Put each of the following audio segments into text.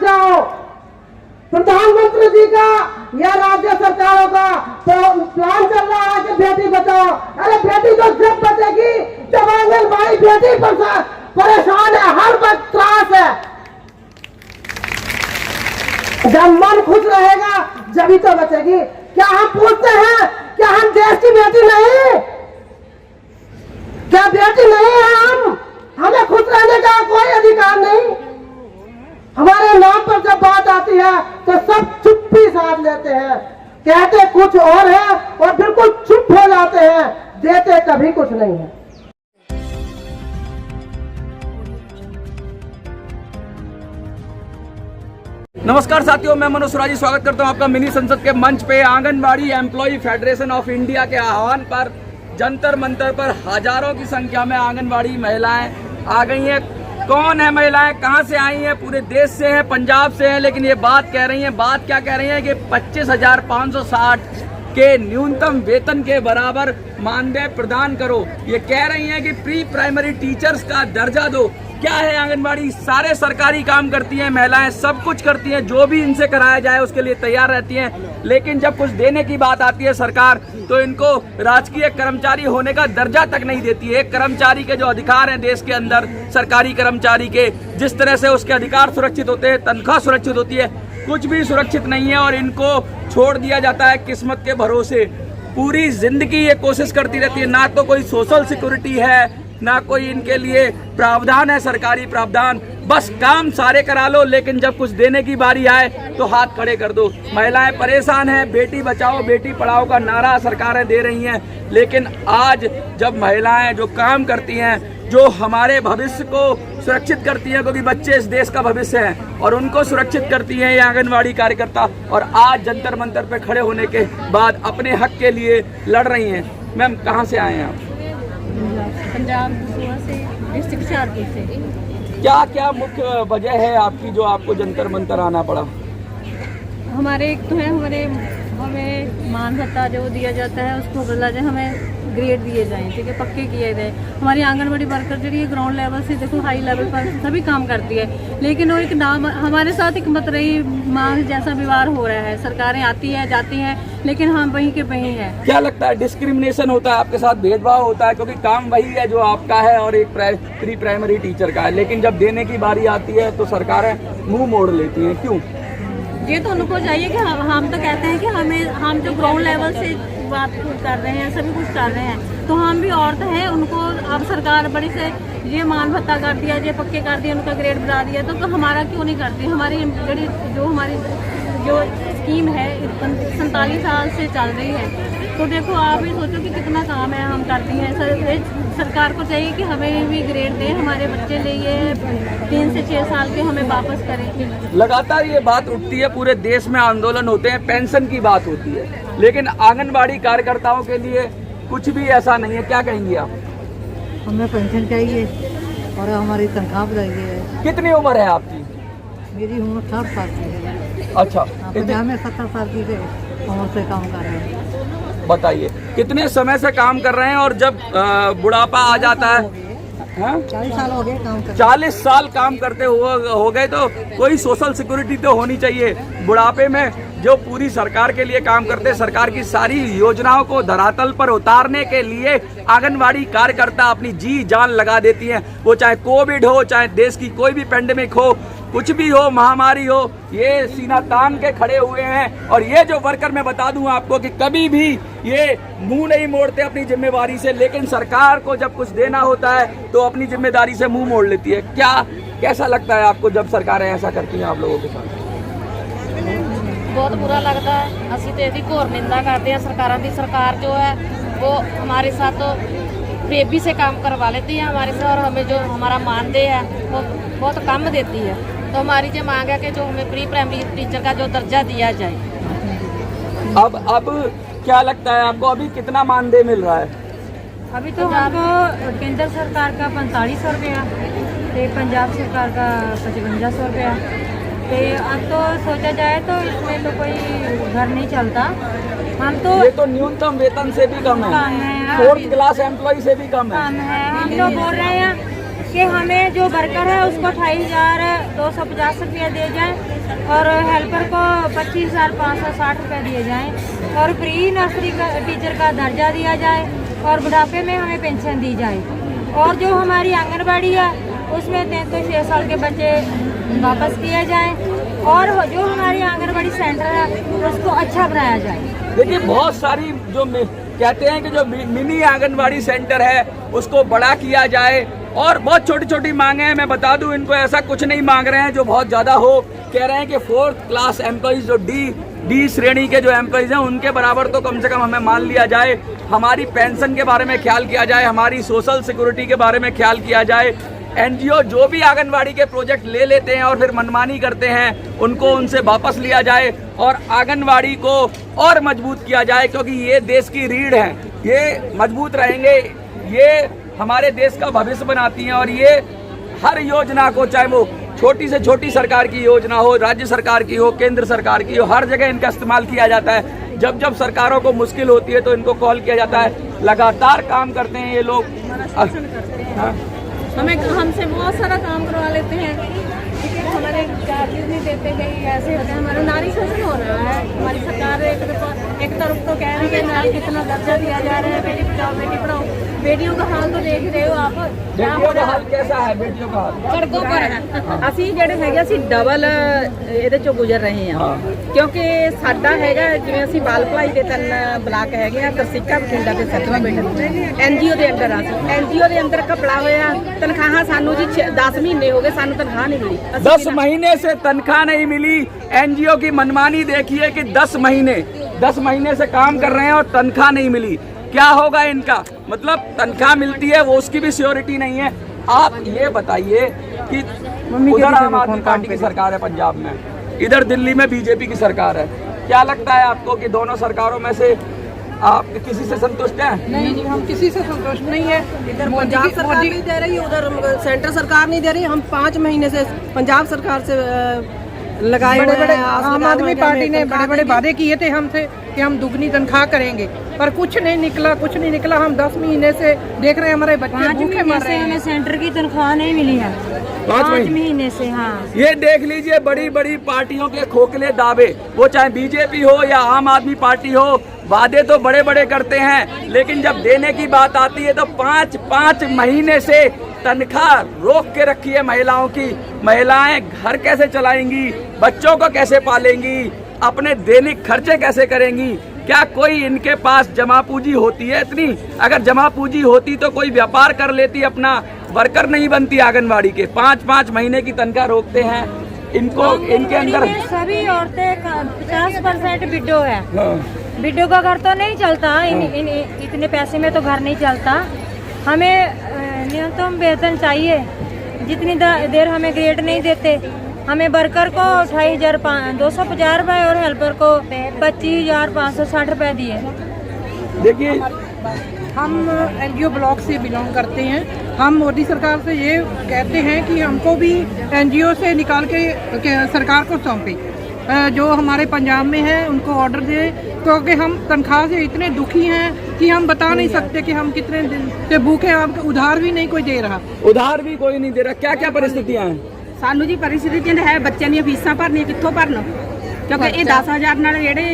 बचाओ। प्रधानमंत्री जी का या राज्य सरकारों का तो प्लान चल रहा है कि बेटी बचाओ। अरे बेटी तो जब बचेगी जब आंगनबाड़ी बेटी परेशान है, हर वक्त त्रास है। जब मन खुश रहेगा जब तो बचेगी। क्या हम पूछते हैं क्या हम देश की बेटी नहीं? क्या बेटी नहीं है हम? हमें खुश रहने का कोई अधिकार नहीं? हमारे नाम पर जब बात आती है तो सब चुप्पी साध लेते हैं, कहते कुछ और है और बिल्कुल चुप हो जाते हैं, देते कभी कुछ नहीं है। नमस्कार साथियों, मैं मनोज सुराजी स्वागत करता हूं आपका मिनी संसद के मंच पे। Anganwadi employ federation of India के आह्वान पर जंतर मंतर पर हजारों की संख्या में आंगनबाड़ी महिलाएं आ गई हैं। कौन है महिलाएं, कहां से आई हैं? पूरे देश से हैं, पंजाब से हैं, लेकिन ये बात कह रही हैं, बात क्या कह रही हैं कि 25,560 के न्यूनतम वेतन के बराबर मानदेय प्रदान करो। ये कह रही हैं कि प्री प्राइमरी टीचर्स का दर्जा दो। क्या है आंगनबाड़ी? सारे सरकारी काम करती हैं महिलाएं, सब कुछ करती हैं, जो भी इनसे कराया जाए उसके लिए तैयार रहती हैं, लेकिन जब कुछ देने की बात आती है सरकार तो इनको राजकीय कर्मचारी होने का दर्जा तक नहीं देती है। एक कर्मचारी के जो अधिकार हैं देश के अंदर, सरकारी कर्मचारी के जिस तरह से उसके अधिकार सुरक्षित होते हैं, तनख्वाह सुरक्षित होती है, कुछ भी सुरक्षित नहीं है और इनको छोड़ दिया जाता है किस्मत के भरोसे। पूरी जिंदगी ये कोशिश करती रहती है, ना तो कोई सोशल सिक्योरिटी है, ना कोई इनके लिए प्रावधान है, सरकारी प्रावधान। बस काम सारे करा लो, लेकिन जब कुछ देने की बारी आए तो हाथ खड़े कर दो। महिलाएं परेशान हैं। बेटी बचाओ बेटी पढ़ाओ का नारा सरकारें दे रही हैं, लेकिन आज जब महिलाएं जो काम करती हैं, जो हमारे भविष्य को सुरक्षित करती हैं, क्योंकि बच्चे इस देश का भविष्य हैं, और उनको सुरक्षित करती हैं ये आंगनबाड़ी कार्यकर्ता, और आज जंतर मंतर पे खड़े होने के बाद अपने हक के लिए लड़ रही हैं। मैम, कहाँ से आए हैं आप? पंजाब से, डिस्ट्रिक्ट हुशियारपुर से। क्या क्या मुख्य वजह है आपकी जो आपको जंतर मंतर आना पड़ा? हमारे एक तो है, हमें मान भत्ता जो दिया जाता है उसको बदला जाए, हमें ग्रेड दिए जाएं, ठीक है, पक्के किए जाए। हमारी आंगनबाड़ी वर्कर जो ग्राउंड लेवल से देखो हाई लेवल पर सभी काम करती है, लेकिन वो एक नाम हमारे साथ एक मत रही माँ जैसा व्यवहार हो रहा है। सरकारें आती है जाती हैं, लेकिन हम वहीं के वहीं हैं। क्या लगता है डिस्क्रिमिनेशन होता है आपके साथ, भेदभाव होता है? क्योंकि काम वही है जो आपका है और एक प्री प्राइमरी टीचर का है, लेकिन जब देने की बारी आती है तो सरकारें मुंह मोड़ लेती हैं। क्यों? ये तो उनको चाहिए कि हम तो कहते हैं कि हम जो ग्राउंड लेवल से बात कर रहे हैं, सभी कुछ कर रहे हैं, तो हम भी औरत हैं। उनको अब सरकार बड़ी से ये मान भत्ता कर दिया, ये पक्के कर दिया, उनका ग्रेड बढ़ा दिया, तो हमारा क्यों नहीं करती? हमारी जो स्कीम है 47 साल से चल रही है, तो देखो आप ही सोचो कि कितना काम है हम करती हैं। सरकार को चाहिए कि हमें भी ग्रेड दें, हमारे बच्चे लिए 3 से 6 साल के हमें वापस करें। लगातार ये बात उठती है, पूरे देश में आंदोलन होते हैं, पेंशन की बात होती है, लेकिन आंगनबाड़ी कार्यकर्ताओं के लिए कुछ भी ऐसा नहीं है। क्या कहेंगी आप? हमें पेंशन चाहिए और हमारी तनख्वाह बढ़ाइए। कितनी उम्र है आपकी? मेरी उम्र 60 साल की है। अच्छा, पंजाब में 70 साल की उम्र से काम कर रहे हैं। बताइए कितने समय से काम कर रहे हैं, और जब बुढ़ापा आ जाता है? 40 साल हो गए काम करते। 40 साल काम करते हो गए तो कोई सोशल सिक्योरिटी तो होनी चाहिए। बुढ़ापे में जो पूरी सरकार के लिए काम करते हैं, सरकार की सारी योजनाओं को धरातल पर उतारने के लिए आंगनबाड़ी कार्यकर्ता अपनी जी जान लगा देती हैं। वो चाहे कोविड हो, चाहे देश की कोई भी पेंडेमिक हो, कुछ भी हो, महामारी हो, ये सीना तान के खड़े हुए हैं। और ये जो वर्कर, मैं बता दूं आपको कि कभी भी ये मुंह नहीं मोड़ते अपनी जिम्मेवारी से, लेकिन सरकार को जब कुछ देना होता है तो अपनी जिम्मेदारी से मुंह मोड़ लेती है। कैसा लगता है आपको जब सरकारें ऐसा करती हैं आप लोगों के साथ? बहुत बुरा लगता है। ਅਸੀਂ तो ਇਹਦੀ घोर निंदा करते हैं सरकारों की। सरकार जो है वो हमारे साथ तो बेबी से काम करवा लेती है हमारे से, और हमें जो हमारा मानदेय है वो बहुत कम देती है। तो हमारी जो मांग है कि जो हमें प्री प्राइमरी टीचर का जो दर्जा दिया जाए। अब क्या लगता है आपको, अभी कितना मानदेय मिल रहा है? अभी तो हमको केंद्र सरकार का 4500 रुपया, पंजाब सरकार का 5500 रुपया। अब तो सोचा जाए तो इसमें तो कोई घर नहीं चलता। हम तो ये तो न्यूनतम वेतन से भी कम है, 4th क्लास एम्प्लॉय से भी कम है। हम तो बोल रहे हैं कि हमें जो वर्कर है उसको 28,250 रुपया दिए जाए और हेल्पर को 25,560 रुपया दिए जाएँ और प्री नर्सरी का टीचर का दर्जा दिया जाए और बुढ़ापे में हमें पेंशन दी जाए और जो हमारी आंगनबाड़ी है उसमें 6 साल के बच्चे वापस किए जाएँ और जो हमारी आंगनबाड़ी सेंटर है उसको अच्छा बनाया जाए। देखिए बहुत सारी जो कहते हैं कि जो मिनी आंगनबाड़ी सेंटर है उसको बड़ा किया जाए और बहुत छोटी छोटी मांगे हैं। मैं बता दूं इनको ऐसा कुछ नहीं मांग रहे हैं जो बहुत ज़्यादा हो। कह रहे हैं कि 4th क्लास एम्प्लॉइज जो डी श्रेणी के जो एम्प्लॉइज हैं उनके बराबर तो कम से कम हमें मान लिया जाए, हमारी पेंशन के बारे में ख्याल किया जाए, हमारी सोशल सिक्योरिटी के बारे में ख्याल किया जाए। एनजीओ जो भी आंगनबाड़ी के प्रोजेक्ट ले लेते हैं और फिर मनमानी करते हैं उनको उनसे वापस लिया जाए और आंगनबाड़ी को और मजबूत किया जाए, क्योंकि ये देश की रीढ़ है, ये मजबूत रहेंगे, ये हमारे देश का भविष्य बनाती हैं और ये हर योजना को, चाहे वो छोटी से छोटी सरकार की योजना हो, राज्य सरकार की हो, केंद्र सरकार की हो, हर जगह इनका इस्तेमाल किया जाता है। जब जब सरकारों को मुश्किल होती है तो इनको कॉल किया जाता है। लगातार काम करते हैं ये लोग। हमें हमसे बहुत सारा काम करवा लेते हैं, लेकिन हमारे चार्जेस नहीं देते, कहीं ऐसे होते हैं। हमारा नारी शोषण हो रहा है। हमारी सरकार एक तरफ तो कह रही है नारी कितना दर्जा दिया जा रहा है, बेटी बचाओ बेटी पढ़ाओ, बेटियों का हाल तो देख रहे हो आप। बेटियों का हाल कैसा है? बेटियों का हाल सड़कों पर है। ਅਸੀਂ ਜਿਹੜੇ ਹੈਗੇ ਅਸੀਂ ਡਬਲ ਇਹਦੇ ਚੋਂ ਗੁਜ਼ਰ ਰਹੇ ਹਾਂ ਕਿਉਂਕਿ ਸਾਡਾ ਹੈਗਾ ਜਿਵੇਂ ਅਸੀਂ ਬਾਲ ਭਲਾਈ ਦੇ 3 ਬਲਾਕ ਹੈਗੇ ਆ, ਤਰਸਿੱਕਾ, ਬਠਿੰਡਾ ਤੇ ਸਤਵਾ ਪਿੰਡ ਐਨਜੀਓ ਦੇ ਅੰਦਰ ਆ। ਐਨਜੀਓ ਦੇ ਅੰਦਰ ਘਪਲਾ ਹੋਇਆ, ਤਨਖਾਹਾਂ ਸਾਨੂੰ ਜੀ 10 ਮਹੀਨੇ ਹੋ ਗਏ, ਸਾਨੂੰ ਤਨਖਾਹ ਨਹੀਂ ਮਿਲੀ। 10 महीने से तनख्वाह नहीं मिली। एनजीओ की मनमानी देखिए कि 10 महीने से काम कर रहे हैं और तनख्वाह नहीं मिली। क्या होगा इनका? मतलब तनख्वाह मिलती है वो उसकी भी सिक्योरिटी नहीं है। आप ये बताइए कि उधर आम आदमी पार्टी की सरकार है पंजाब में, इधर दिल्ली में बीजेपी की सरकार है। क्या लगता है आपको कि दोनों सरकारों में से आप किसी से संतुष्ट हैं? नहीं जी, हम किसी से संतुष्ट नहीं है। इधर पंजाब सरकार नहीं दे रही, उधर सेंटर सरकार नहीं दे रही। हम 5 महीने से पंजाब सरकार से लगाए हुए हैं। आम आदमी पार्टी ने बड़े बड़े वादे किए थे हमसे कि हम दुगनी तनख्वाह करेंगे, पर कुछ नहीं निकला। हम 10 महीने से देख रहे हैं हमारे बच्चे भूखे मर रहे हैं। हमें सेंटर की तनख्वाह नहीं मिली है 5 महीने से। हाँ, ये देख लीजिए बड़ी बड़ी पार्टियों के खोखले दावे, वो चाहे बीजेपी हो या आम आदमी पार्टी हो, वादे तो बड़े बड़े करते हैं, लेकिन जब देने की बात आती है तो 5 महीने से तनख्वाह रोक के रखी है महिलाओं की। महिलाएं घर कैसे चलाएंगी, बच्चों को कैसे पालेंगी, अपने दैनिक खर्चे कैसे करेंगी? क्या कोई इनके पास जमा पूंजी होती है इतनी? अगर जमा पूंजी होती तो कोई व्यापार कर लेती, अपना वर्कर नहीं बनती आंगनबाड़ी के। 5 महीने की तनख्वाह रोकते हैं इनको। इनके अंदर सभी औरतें 50% विडो है। विडो का घर तो नहीं चलता, इतने पैसे में तो घर नहीं चलता। हमें न्यूनतम वेतन चाहिए। जितनी देर हमें ग्रेड नहीं देते, हमें वर्कर को 28,250 रुपये और हेल्पर को 25,560 रुपये दिए। देखिए हम एनजीओ ब्लॉक से बिलोंग करते हैं। हम मोदी सरकार से ये कहते हैं कि हमको भी एनजीओ से निकाल के सरकार को सौंपे। जो हमारे पंजाब में है उनको ऑर्डर दे, क्योंकि हम तनख्वाह से इतने दुखी हैं कि हम बता नहीं सकते कि हम कितने दिन से भूखे हैं। आपको उधार भी नहीं कोई दे रहा। उधार भी कोई नहीं दे रहा। क्या क्या परिस्थितियाँ हैं? ਸਾਨੂੰ ਜੀ परिस्थितियां है ਬੱਚਿਆਂ ਦੀਆਂ ਫੀਸਾਂ ਭਰਨੀਆਂ ਕਿੱਥੋਂ ਭਰਨ, ਕਿਉਂਕਿ ਇਹ 10,000 ਨਾਲ ਜਿਹੜੇ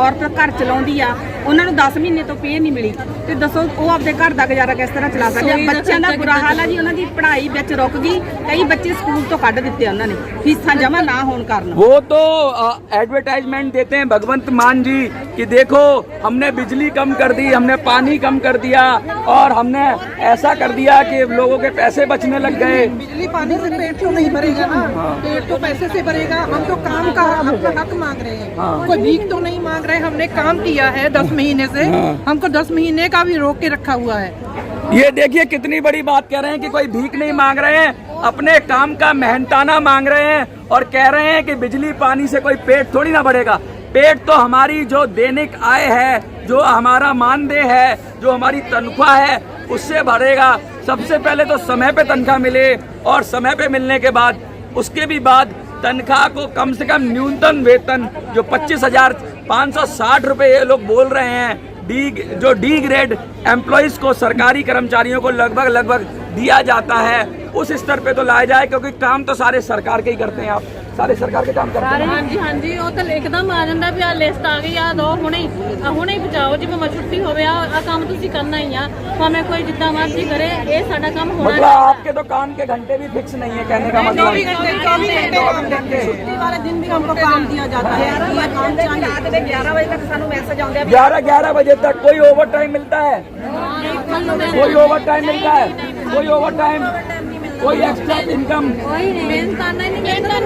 ਔਰਤ ਘਰ ਚਲਾਉਂਦੀ ਆ ਉਹਨਾਂ ਨੂੰ 10 ਮਹੀਨੇ ਤੋਂ ਪੇ ਨਹੀਂ ਮਿਲੀ। ਤੇ ਦੱਸੋ ਉਹ ਆਪਦੇ ਘਰ ਦਾ ਗੁਜ਼ਾਰਾ ਕਿਸ ਤਰ੍ਹਾਂ ਚਲਾ ਸਕਦੇ ਆ? ਬੱਚਿਆਂ ਦਾ ਬੁਰਾ ਹਾਲ ਆ ਜੀ, ਉਹਨਾਂ ਦੀ ਪੜ੍ਹਾਈ ਵਿੱਚ ਰੁਕ ਗਈ। ਕਈ ਬੱਚੇ ਸਕੂਲ ਤੋਂ ਕੱਢ ਦਿੱਤੇ ਉਹਨਾਂ ਨੇ ਫੀਸਾਂ ਜਮ੍ਹਾਂ ਨਾ ਹੋਣ ਕਾਰਨ। वो तो एडवर्टाइजमेंट देते हैं भगवंत मान जी कि देखो हमने बिजली कम कर दी, हमने पानी कम कर दिया और हमने ऐसा कर दिया कि लोगों के पैसे बचने लग गए। बिजली पानी से पेट तो नहीं भरेगा ना, पेट तो पैसे से भरेगा। हम तो काम का अपना हक मांग रहे हैं, कोई भीख तो नहीं मांग रहे। हमने काम किया है 10 महीने से, हमको 10 महीने का भी रोक के रखा हुआ है। ये देखिए कितनी बड़ी बात कह रहे हैं कि कोई भीख नहीं मांग रहे हैं, अपने काम का मेहनताना मांग रहे हैं और कह रहे हैं कि बिजली पानी से कोई पेट थोड़ी ना बढ़ेगा। पेट तो हमारी जो दैनिक आय है, जो हमारा मानदेय है, जो हमारी तनख्वाह है उससे बढ़ेगा। सबसे पहले तो समय पे तनख्वाह मिले और समय पे मिलने के बाद उसके भी बाद तनख्वाह को कम से कम न्यूनतम वेतन जो 25,560 रुपये ये लोग बोल रहे हैं, डी ग्रेड एम्प्लॉइज को, सरकारी कर्मचारियों को लगभग दिया जाता है उस स्तर पे तो लाया जाए, क्योंकि काम तो सारे सरकार के ही करते हैं। आप सारे सरकार के काम करते हैं। हाँ जी ਉਹ ਤਾਂ ਇੱਕਦਮ ਆ ਜਾਂਦਾ ਵੀ ਆ ਲਿਸਟ ਆ ਗਈ ਆ ਦੋ ਹੁਣੇ ਹੀ ਪਹੁੰਚਾਓ ਜੀ, ਭਾਵੇਂ ਛੁੱਟੀ ਹੋਵੇ ਆ ਕੰਮ ਤੁਸੀਂ ਕਰਨਾ ਹੀ ਆ, ਭਾਵੇਂ ਕੋਈ ਜਿੱਦਾਂ ਮਰਜ਼ੀ ਕਰੇ, ਇਹ ਸਾਡਾ ਕੰਮ ਹੋਣਾ मतलब आपके तो काम के घंटे भी फिक्स नहीं है, कहने का मतलब 24 घंटे छुट्टी वाले दिन भी हमको काम दिया जाता है। ये काम चाहिए। रात के 11 बजे तक सानू मैसेज आਉਂਦੇ ਆ 11 बजे तक कोई ओवर टाइम मिलता है? कोई ओवर टाइम मिलता है? कोई ओवर टाइम, कोई एक्स्ट्रा इनकम? कोई नहीं, मेहनत करना ही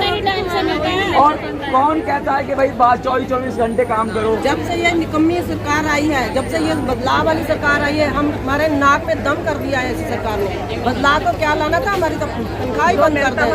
नहीं टाइम से मिलता है। और कौन कहता है कि भाई 24 घंटे काम करो? जब से ये निकम्मी सरकार आई है, जब से ये बदलाव वाली सरकार आई है, हम हमारे नाक में दम कर दिया है इस सरकार ने। बदलाव तो क्या लाना था, हमारी तो तनख्वाह ही बंद कर दी।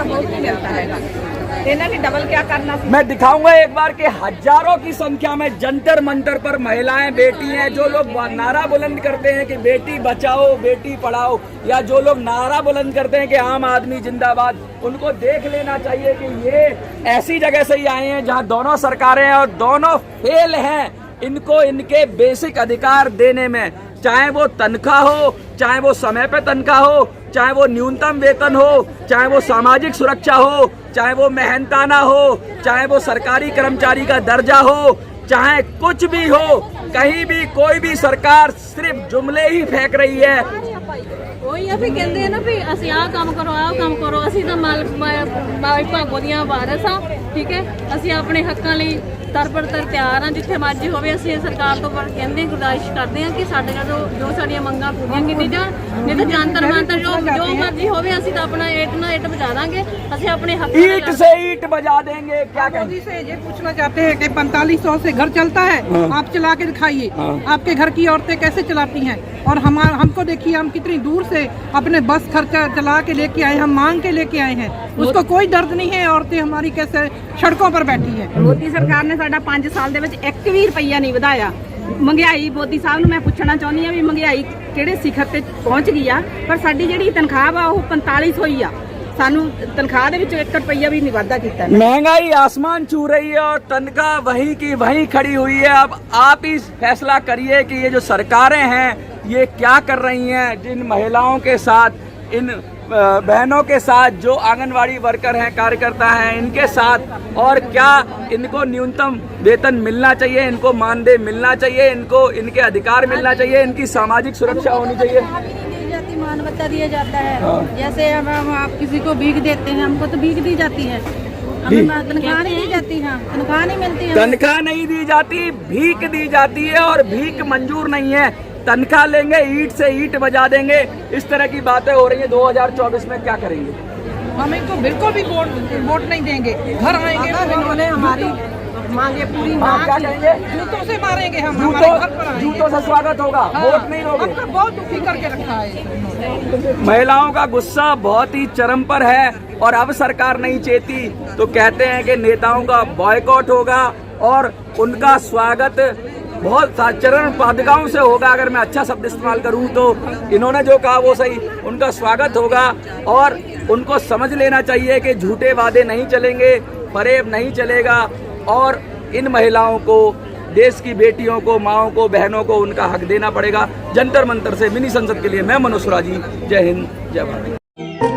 डबल क्या करना? मैं दिखाऊंगा एक बार कि हजारों की संख्या में जंतर मंतर पर महिलाएं बैठी हैं। जो लोग नारा बुलंद करते हैं कि बेटी बचाओ बेटी पढ़ाओ, या जो लोग नारा बुलंद करते हैं कि आम आदमी जिंदाबाद, उनको देख लेना चाहिए कि ये ऐसी जगह से ही आए हैं जहां दोनों सरकारें हैं और दोनों फेल हैं इनको इनके बेसिक अधिकार देने में, चाहे वो तनख्वाह हो, चाहे वो समय पे तनख्वाह हो, चाहे वो न्यूनतम वेतन हो, चाहे वो सामाजिक सुरक्षा हो, चाहे वो मेहनताना हो, चाहे वो सरकारी कर्मचारी का दर्जा हो, चाहे कुछ भी हो, कहीं भी कोई भी सरकार सिर्फ जुमले ही फेंक रही है। ਉਹੀ ਆ ਵੀ ਕਹਿੰਦੇ ਆ ਨਾ ਵੀ ਅਸੀਂ ਆਹ ਕੰਮ ਕਰੋ, ਅਸੀਂ ਤਾਂ ਮਾਈ ਭਾਗੋ ਦੀਆਂ ਵਾਰਸ ਆ, ਠੀਕ ਹੈ, ਅਸੀਂ ਆਪਣੇ ਹੱਕਾਂ ਲਈ ਤਰਪਰ ਤਿਆਰ ਆ, ਜਿੱਥੇ ਮਰਜ਼ੀ ਹੋਵੇ। ਅਸੀਂ ਸਰਕਾਰ ਤੋਂ ਕਹਿੰਦੇ ਗੁਜ਼ਾਰਿਸ਼ ਕਰਦੇ ਆ ਕਿ ਸਾਡੇ ਜੋ ਸਾਡੀਆਂ ਮੰਗਾਂ ਪੂਰੀਆਂ ਕੀਤੀ ਜਾਣ, ਨਹੀਂ ਤਾਂ ਜੰਤਰ ਮੰਤਰ ਜੋ ਮਰਜ਼ੀ ਹੋਵੇ, ਅਸੀਂ ਤਾਂ ਆਪਣਾ ਏਟ ਨਾ ਏਟ ਬਜਾ ਦਾਂਗੇ, ਅਸੀਂ ਆਪਣੇ हक ईट से ईट बजा देंगे। क्या मोदी से ये पूछना चाहते हैं कि 4500 से घर चलता है, आप चला के दिखाइए। आपके घर की औरतें कैसे चलाती हैं? और हमको देखिए, हम कितनी दूर से अपने बस खर्चा चला के लेके आए, हम मांग के लेके आए हैं, उसको कोई दर्द नहीं है। औरतें हमारी कैसे सड़कों पर बैठी हैं। ਮੋਦੀ ਸਰਕਾਰ ਨੇ ਸਾਡਾ 5 ਸਾਲ ਦੇ ਵਿੱਚ 1 ਵੀ ਰੁਪਈਆ ਨਹੀਂ ਵਧਾਇਆ। ਮਹਿੰਗਾਈ, ਮੋਦੀ ਸਾਹਿਬ ਨੂੰ ਮੈਂ ਪੁੱਛਣਾ ਚਾਹੁੰਦੀ ਆ ਵੀ ਮਹਿੰਗਾਈ ਕਿਹੜੇ ਸਿਖਰ ਤੇ ਪਹੁੰਚ ਗਈ ਆ, ਪਰ ਸਾਡੀ ਜਿਹੜੀ ਤਨਖਾਹ ਵਾ ਉਹ 4500 ਹੀ ਆ। ਸਾਨੂੰ ਤਨਖਾਹ ਦੇ ਵਿੱਚ 1 ਰੁਪਈਆ ਵੀ ਨਹੀਂ ਵਾਧਾ ਕੀਤਾ। महंगाई आसमान छू रही है और तनख्वाह वहीं की वहीं खड़ी हुई है। अब आप ही फैसला करिए कि ये जो सरकारें हैं ये क्या कर रही हैं जिन महिलाओं के साथ, इन बहनों के साथ, जो आंगनवाड़ी वर्कर हैं, कार्यकर्ता हैं, इनके साथ, और क्या इनको न्यूनतम वेतन मिलना चाहिए, इनको मानदेय मिलना चाहिए, इनको इनके अधिकार मिलना चाहिए, इनकी सामाजिक सुरक्षा होनी चाहिए। मान भत्ता दिया जाता है, जैसे हम आप किसी को भीख देते हैं, हमको तो भीख दी जाती है, हमें तनख्वाह नहीं दी जाती है, तनख्वाह नहीं मिलती है। तनख्वाह नहीं दी जाती, भीख दी जाती है, और भीख मंजूर नहीं है। तनख्वाह लेंगे, ईंट से ईंट बजा देंगे, इस तरह की बातें हो रही है। 2024 में क्या करेंगे? हम इनको बिल्कुल भी वोट नहीं देंगे। घर आएंगे तो इन्होंने हमारी मांगे पूरी क्या करेंगे? जूतों से मारेंगे हम, हमारे घर पर आएंगे। जूतों से स्वागत होगा, वोट नहीं दोगे। हमको बहुत दुखी करके रखा है। महिलाओं का गुस्सा बहुत ही चरम पर है, और अब सरकार नहीं चेती तो कहते हैं कि नेताओं का बॉयकॉट होगा और उनका स्वागत बहुत चरण पादुकाओं से होगा। अगर मैं अच्छा शब्द इस्तेमाल करूं तो इन्होंने जो कहा वो सही, उनका स्वागत होगा। और उनको समझ लेना चाहिए कि झूठे वादे नहीं चलेंगे, फरेब नहीं चलेगा, और इन महिलाओं को, देश की बेटियों को, माओं को, बहनों को उनका हक देना पड़ेगा। जंतर मंतर से मिनी संसद के लिए मैं मनोज सुराजी, जय हिंद, जय भारत।